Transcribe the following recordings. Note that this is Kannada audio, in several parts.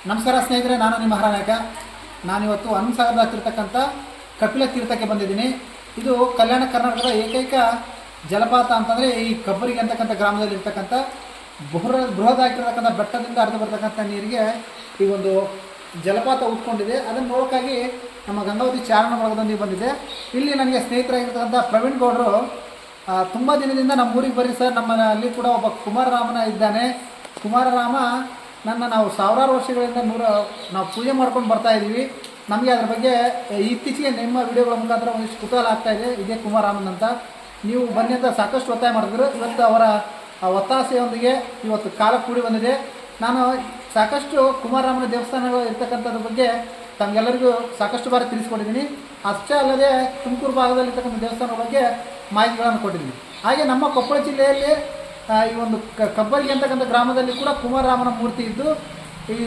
ನಮಸ್ಕಾರ ಸ್ನೇಹಿತರೆ, ನಾನು ನಿಮ್ಮ ಮಹಾನಾಯಕ. ನಾನಿವತ್ತು ಹನುಮಸಾಗರದಾಗ್ತಿರ್ತಕ್ಕಂಥ ಕಪಿಲ ತೀರ್ಥಕ್ಕೆ ಬಂದಿದ್ದೀನಿ. ಇದು ಕಲ್ಯಾಣ ಕರ್ನಾಟಕದ ಏಕೈಕ ಜಲಪಾತ ಅಂತಂದರೆ ಈ ಕಬ್ಬರಿಗೆ ಅಂತಕ್ಕಂಥ ಗ್ರಾಮದಲ್ಲಿ ಇರ್ತಕ್ಕಂಥ ಬೃಹದಾಗಿರ್ತಕ್ಕಂಥ ಬೆಟ್ಟದಿಂದ ಹರಿದು ಬರ್ತಕ್ಕಂಥ ನೀರಿಗೆ ಈ ಒಂದು ಜಲಪಾತ ಉಟ್ಕೊಂಡಿದೆ. ಅದನ್ನು ನೋಡೋಕ್ಕಾಗಿ ನಮ್ಮ ಗಂಗಾವತಿ ಚಾರಣ ಮಾರ್ಗದೊಂದಿಗೆ ಬಂದಿದೆ. ಇಲ್ಲಿ ನನಗೆ ಸ್ನೇಹಿತರಾಗಿರ್ತಕ್ಕಂಥ ಪ್ರವೀಣ್ ಗೌಡರು ತುಂಬ ದಿನದಿಂದ ನಮ್ಮ ಊರಿಗೆ ಬರ್ರಿ ಸರ್, ನಮ್ಮಲ್ಲಿ ಕೂಡ ಒಬ್ಬ ಕುಮಾರರಾಮನ ಇದ್ದಾನೆ. ಕುಮಾರರಾಮ ನಾವು ಸಾವಿರಾರು ವರ್ಷಗಳಿಂದ ನಾವು ಪೂಜೆ ಮಾಡ್ಕೊಂಡು ಬರ್ತಾಯಿದ್ದೀವಿ. ನಮಗೆ ಅದ್ರ ಬಗ್ಗೆ ಇತ್ತೀಚೆಗೆ ನಿಮ್ಮ ವಿಡಿಯೋಗಳ ಮುಖಾಂತರ ಒಂದಿಷ್ಟು ಕುತೂಹಲ ಆಗ್ತಾಯಿದೆ. ಇದೇ ಕುಮಾರರಾಮನ್ ಅಂತ ನೀವು ಬನ್ನಿ ಅಂತ ಸಾಕಷ್ಟು ಒತ್ತಾಯ ಮಾಡಿದ್ರು. ಇವತ್ತು ಅವರ ಒತ್ತಾಸೆಯೊಂದಿಗೆ ಇವತ್ತು ಕಾಲ ಕೂಡಿ ಬಂದಿದೆ. ನಾನು ಸಾಕಷ್ಟು ಕುಮಾರರಾಮನ ದೇವಸ್ಥಾನಗಳು ಇರ್ತಕ್ಕಂಥದ್ರ ಬಗ್ಗೆ ತಮಗೆಲ್ಲರಿಗೂ ಸಾಕಷ್ಟು ಬಾರಿ ತಿಳಿಸ್ಕೊಟ್ಟಿದ್ದೀನಿ. ಅಷ್ಟೇ ಅಲ್ಲದೆ ತುಮಕೂರು ಭಾಗದಲ್ಲಿರ್ತಕ್ಕಂಥ ದೇವಸ್ಥಾನಗಳ ಬಗ್ಗೆ ಮಾಹಿತಿಗಳನ್ನು ಕೊಟ್ಟಿದ್ದೀನಿ. ಹಾಗೆ ನಮ್ಮ ಕೊಪ್ಪಳ ಜಿಲ್ಲೆಯಲ್ಲಿ ಈ ಒಂದು ಕಬ್ಬರಿಗೆ ಅಂತಕ್ಕಂಥ ಗ್ರಾಮದಲ್ಲಿ ಕೂಡ ಕುಮಾರರಾಮನ ಮೂರ್ತಿ ಇದ್ದು ಈ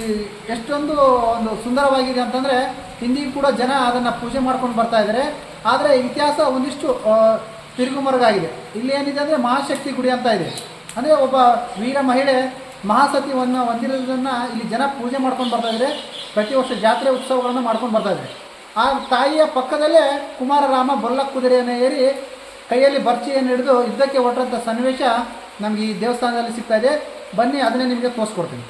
ಎಷ್ಟೊಂದು ಒಂದು ಸುಂದರವಾಗಿದೆ ಅಂತಂದರೆ ಇಂದಿಗೂ ಕೂಡ ಜನ ಅದನ್ನು ಪೂಜೆ ಮಾಡ್ಕೊಂಡು ಬರ್ತಾ ಇದ್ದಾರೆ. ಆದರೆ ಇತಿಹಾಸ ಒಂದಿಷ್ಟು ತಿರುಗುಮರುಗಾಗಿದೆ. ಇಲ್ಲಿ ಏನಿದೆ ಅಂದರೆ ಮಹಾಶಕ್ತಿ ಗುಡಿ ಅಂತ ಇದೆ. ಅಂದರೆ ಒಬ್ಬ ವೀರ ಮಹಿಳೆ ಮಹಾಸತಿಯನ್ನು ಹೊಂದಿರೋದನ್ನು ಇಲ್ಲಿ ಜನ ಪೂಜೆ ಮಾಡ್ಕೊಂಡು ಬರ್ತಾಯಿದ್ದಾರೆ. ಪ್ರತಿ ವರ್ಷ ಜಾತ್ರೆ ಉತ್ಸವಗಳನ್ನು ಮಾಡ್ಕೊಂಡು ಬರ್ತಾಯಿದ್ದಾರೆ. ಆ ತಾಯಿಯ ಪಕ್ಕದಲ್ಲೇ ಕುಮಾರರಾಮ ಬೊಲ್ಲ ಕುದುರೆಯನ್ನು ಏರಿ ಕೈಯಲ್ಲಿ ಬರ್ಚಿಯನ್ನು ಹಿಡಿದು ಯುದ್ಧಕ್ಕೆ ಹೊರಟಂಥ ಸನ್ನಿವೇಶ ನಮಗೆ ಈ ದೇವಸ್ಥಾನದಲ್ಲಿ ಸಿಗ್ತಾ ಇದೆ. ಬನ್ನಿ, ಅದನ್ನೇ ನಿಮಗೆ ತೋರಿಸ್ಕೊಡ್ತೀನಿ.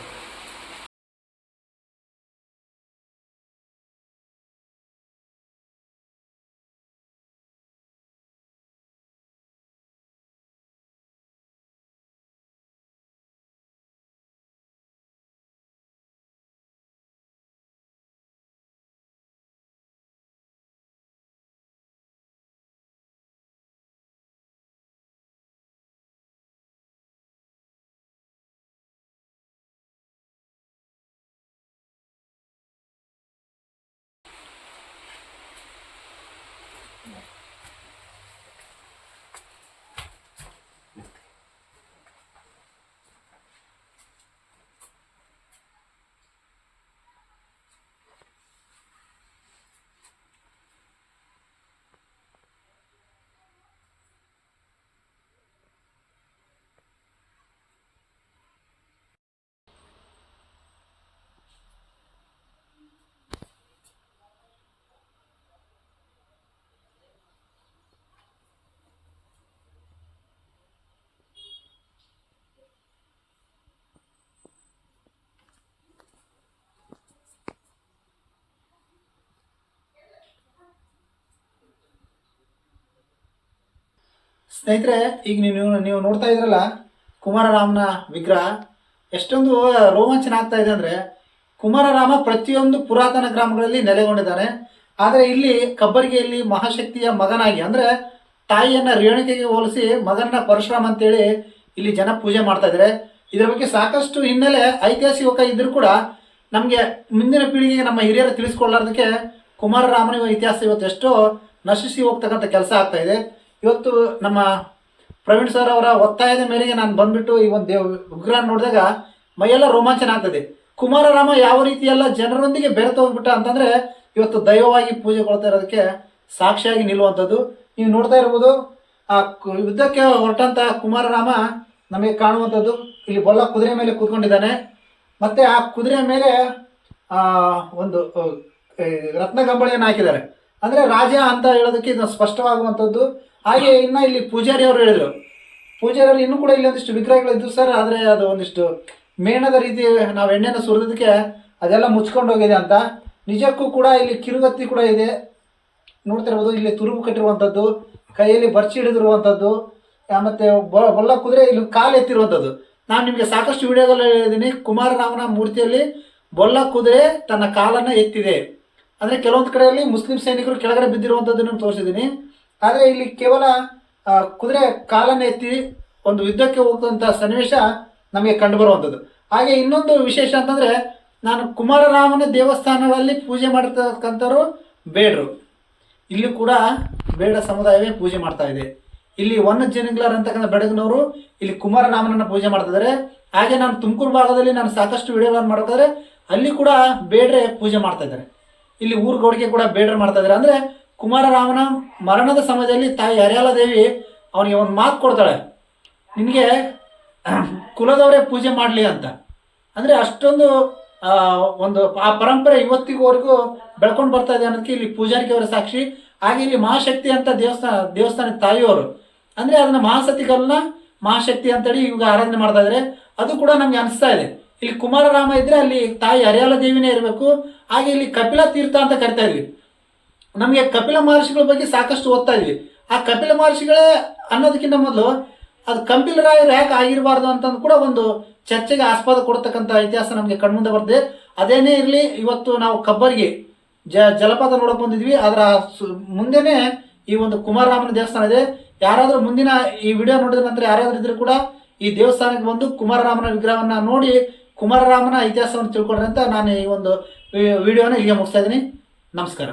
ಸ್ನೇಹಿತರೆ, ಈಗ ನೀವು ನೋಡ್ತಾ ಇದ್ರಲ್ಲ ಕುಮಾರರಾಮನ ವಿಗ್ರಹ ಎಷ್ಟೊಂದು ರೋಮಾಂಚನ ಆಗ್ತಾ ಇದೆ ಅಂದರೆ, ಕುಮಾರರಾಮ ಪ್ರತಿಯೊಂದು ಪುರಾತನ ಗ್ರಾಮಗಳಲ್ಲಿ ನೆಲೆಗೊಂಡಿದ್ದಾನೆ. ಆದರೆ ಇಲ್ಲಿ ಕಬ್ಬರಿಗೆಯಲ್ಲಿ ಮಹಾಶಕ್ತಿಯ ಮಗನಾಗಿ ಅಂದರೆ ತಾಯಿಯನ್ನು ರೇಣುಕೆಗೆ ಹೋಲಿಸಿ ಮಗನ ಪರಶುರಾಮ ಅಂತೇಳಿ ಇಲ್ಲಿ ಜನ ಪೂಜೆ ಮಾಡ್ತಾ ಇದ್ದಾರೆ. ಇದರ ಬಗ್ಗೆ ಸಾಕಷ್ಟು ಹಿನ್ನೆಲೆ ಐತಿಹಾಸಿಕ ಇದ್ರೂ ಕೂಡ ನಮಗೆ ಮುಂದಿನ ಪೀಳಿಗೆಗೆ ನಮ್ಮ ಹಿರಿಯರು ತಿಳಿಸ್ಕೊಳ್ಳೋದಕ್ಕೆ ಕುಮಾರರಾಮನ ಇತಿಹಾಸ ಇವತ್ತು ಎಷ್ಟೋ ನಶಿಸಿ ಹೋಗ್ತಕ್ಕಂಥ ಕೆಲಸ ಆಗ್ತಾ ಇದೆ. ಇವತ್ತು ನಮ್ಮ ಪ್ರವೀಣ್ ಸರ್ ಅವರ ಒತ್ತಾಯದ ಮೇರೆಗೆ ನಾನು ಬಂದುಬಿಟ್ಟು ಈ ಒಂದು ವಿಗ್ರಹ ನೋಡಿದಾಗ ಮೈಯೆಲ್ಲ ರೋಮಾಂಚನ ಆಗ್ತದೆ. ಕುಮಾರರಾಮ ಯಾವ ರೀತಿಯೆಲ್ಲ ಜನರೊಂದಿಗೆ ಬೆರೆತು ಹೋಗ್ಬಿಟ್ಟ ಅಂತಂದರೆ ಇವತ್ತು ದೈವವಾಗಿ ಪೂಜೆಗೊಳ್ತಾ ಇರೋದಕ್ಕೆ ಸಾಕ್ಷಿಯಾಗಿ ನಿಲ್ಲುವಂಥದ್ದು ನೀವು ನೋಡ್ತಾ ಇರ್ಬೋದು. ಆ ಯುದ್ಧಕ್ಕೆ ಹೊರಟಂಥ ಕುಮಾರರಾಮ ನಮಗೆ ಕಾಣುವಂಥದ್ದು ಇಲ್ಲಿ ಬೊಲ್ಲ ಕುದುರೆ ಮೇಲೆ ಕೂತ್ಕೊಂಡಿದ್ದಾನೆ. ಮತ್ತು ಆ ಕುದುರೆ ಮೇಲೆ ಒಂದು ರತ್ನಗಂಬಳಿಯನ್ನು ಹಾಕಿದ್ದಾರೆ. ಅಂದರೆ ರಾಜ ಅಂತ ಹೇಳೋದಕ್ಕೆ ಇದು ಸ್ಪಷ್ಟವಾಗುವಂಥದ್ದು. ಹಾಗೆ ಇನ್ನು ಇಲ್ಲಿ ಪೂಜಾರಿ ಅವರು ಹೇಳಿದರು, ಪೂಜಾರಿಯವರು ಇನ್ನೂ ಕೂಡ ಇಲ್ಲಿ ಒಂದಿಷ್ಟು ವಿಗ್ರಹಗಳಿದ್ದು ಸರ್, ಆದರೆ ಅದು ಒಂದಿಷ್ಟು ಮೇಣದ ರೀತಿ ನಾವು ಎಣ್ಣೆನ ಸುರಿದಕ್ಕೆ ಅದೆಲ್ಲ ಮುಚ್ಕೊಂಡು ಹೋಗಿದೆ ಅಂತ. ನಿಜಕ್ಕೂ ಕೂಡ ಇಲ್ಲಿ ಕಿರುಗತ್ತಿ ಕೂಡ ಇದೆ, ನೋಡ್ತಿರ್ಬೋದು. ಇಲ್ಲಿ ತುರುಬು ಕಟ್ಟಿರುವಂಥದ್ದು, ಕೈಯಲ್ಲಿ ಬರ್ಚಿ ಹಿಡಿದಿರುವಂಥದ್ದು, ಮತ್ತು ಬೊಲ್ಲ ಕುದುರೆ ಇಲ್ಲಿ ಕಾಲು ಎತ್ತಿರುವಂಥದ್ದು. ನಾನು ನಿಮಗೆ ಸಾಕಷ್ಟು ವಿಡಿಯೋದಲ್ಲಿ ಹೇಳಿದ್ದೀನಿ, ಕುಮಾರರಾಮನ ಮೂರ್ತಿಯಲ್ಲಿ ಬೊಲ್ಲ ಕುದುರೆ ತನ್ನ ಕಾಲನ್ನು ಎತ್ತಿದೆ. ಅಂದರೆ ಕೆಲವೊಂದು ಕಡೆಯಲ್ಲಿ ಮುಸ್ಲಿಂ ಸೈನಿಕರು ಕೆಳಗಡೆ ಬಿದ್ದಿರುವಂಥದ್ದನ್ನು ತೋರಿಸಿದ್ದೀನಿ. ಆದರೆ ಇಲ್ಲಿ ಕೇವಲ ಕುದುರೆ ಕಾಲನ್ನು ಎತ್ತಿ ಒಂದು ಯುದ್ಧಕ್ಕೆ ಹೋಗುವಂಥ ಸನ್ನಿವೇಶ ನಮಗೆ ಕಂಡುಬರುವಂಥದ್ದು. ಹಾಗೆ ಇನ್ನೊಂದು ವಿಶೇಷ ಅಂತಂದರೆ, ನಾನು ಕುಮಾರರಾಮನ ದೇವಸ್ಥಾನಗಳಲ್ಲಿ ಪೂಜೆ ಮಾಡಿರ್ತಕ್ಕಂಥವ್ರು ಬೇಡರು. ಇಲ್ಲಿ ಕೂಡ ಬೇಡ ಸಮುದಾಯವೇ ಪೂಜೆ ಮಾಡ್ತಾ ಇದೆ. ಇಲ್ಲಿ ಜನಿಗ್ಲರ್ ಅಂತಕ್ಕಂಥ ಬೆಡಗಿನವರು ಇಲ್ಲಿ ಕುಮಾರರಾಮನನ್ನು ಪೂಜೆ ಮಾಡ್ತಿದ್ದಾರೆ. ಹಾಗೆ ನಾನು ತುಮಕೂರು ಭಾಗದಲ್ಲಿ ನಾನು ಸಾಕಷ್ಟು ವಿಡಿಯೋಗಳನ್ನು ಮಾಡೋದಾದ್ರೆ ಅಲ್ಲಿ ಕೂಡ ಬೇಡ್ರೆ ಪೂಜೆ ಮಾಡ್ತಾ ಇದ್ದಾರೆ. ಇಲ್ಲಿ ಊರುಗೌಡಿಗೆ ಕೂಡ ಬೇಡ್ರೆ ಮಾಡ್ತಾ ಇದ್ದಾರೆ. ಅಂದರೆ ಕುಮಾರರಾಮನ ಮರಣದ ಸಮಯದಲ್ಲಿ ತಾಯಿ ಹರ್ಯಾಲ ದೇವಿ ಅವನಿಗೆ ಒಂದು ಮಾತು ಕೊಡ್ತಾಳೆ, ನಿನಗೆ ಕುಲದವರೇ ಪೂಜೆ ಮಾಡಲಿ ಅಂತ. ಅಂದರೆ ಅಷ್ಟೊಂದು ಒಂದು ಆ ಪರಂಪರೆ ಇವತ್ತಿಗೋವರೆಗೂ ಬೆಳ್ಕೊಂಡು ಬರ್ತಾ ಇದೆ ಅನ್ನೋದಕ್ಕೆ ಇಲ್ಲಿ ಪೂಜಾರಿಕೆ ಅವರ ಸಾಕ್ಷಿ. ಹಾಗೆ ಇಲ್ಲಿ ಮಹಾಶಕ್ತಿ ಅಂತ ದೇವಸ್ಥಾನದ ತಾಯಿಯವರು ಅಂದರೆ ಅದನ್ನು ಮಹಾಸತಿಗಳನ್ನ ಮಹಾಶಕ್ತಿ ಅಂತೇಳಿ ಇವಾಗ ಆರಾಧನೆ ಮಾಡ್ತಾ ಇದ್ದಾರೆ. ಅದು ಕೂಡ ನಮ್ಗೆ ಅನಿಸ್ತಾ ಇದೆ. ಇಲ್ಲಿ ಕುಮಾರರಾಮ ಇದ್ರೆ ಅಲ್ಲಿ ತಾಯಿ ಹರಿಯಾಲ ದೇವಿನೇ ಇರಬೇಕು. ಹಾಗೆ ಇಲ್ಲಿ ಕಪಿಲ ತೀರ್ಥ ಅಂತ ಕರಿತಾ ಇದ್ವಿ. ನಮಗೆ ಕಪಿಲ ಮಹರ್ಷಿಗಳ ಬಗ್ಗೆ ಸಾಕಷ್ಟು ಓದ್ತಾ ಇದ್ವಿ. ಆ ಕಪಿಲ ಮಹರ್ಷಿಗಳೇ ಅನ್ನೋದಕ್ಕಿಂತ ಮೊದಲು ಅದು ಕಂಪಿಲರಾಯರು ಯಾಕೆ ಆಗಿರಬಾರ್ದು ಅಂತಂದು ಕೂಡ ಒಂದು ಚರ್ಚೆಗೆ ಆಸ್ಪದ ಕೊಡ್ತಕ್ಕಂಥ ಇತಿಹಾಸ ನಮಗೆ ಕಣ್ಮುಂದೆ ಬರ್ತದೆ. ಅದೇನೇ ಇರಲಿ, ಇವತ್ತು ನಾವು ಕಬ್ಬರಿಗೆ ಜಲಪಾತ ನೋಡಕ್ ಬಂದಿದ್ವಿ. ಅದರ ಮುಂದೆನೇ ಈ ಒಂದು ಕುಮಾರರಾಮನ ದೇವಸ್ಥಾನ ಇದೆ. ಯಾರಾದರೂ ಮುಂದಿನ ಈ ವಿಡಿಯೋ ನೋಡಿದ ನಂತರ ಯಾರಾದರೂ ಇದ್ರೂ ಕೂಡ ಈ ದೇವಸ್ಥಾನಕ್ಕೆ ಬಂದು ಕುಮಾರರಾಮನ ವಿಗ್ರಹವನ್ನು ನೋಡಿ ಕುಮಾರರಾಮನ ಇತಿಹಾಸವನ್ನು ತಿಳ್ಕೊಂಡ್ರೆ ಅಂತ ನಾನು ಈ ಒಂದು ವಿಡಿಯೋನ ಇಲ್ಲಿಗೆ ಮುಗಿಸ್ತಾ ಇದ್ದೀನಿ. ನಮಸ್ಕಾರ.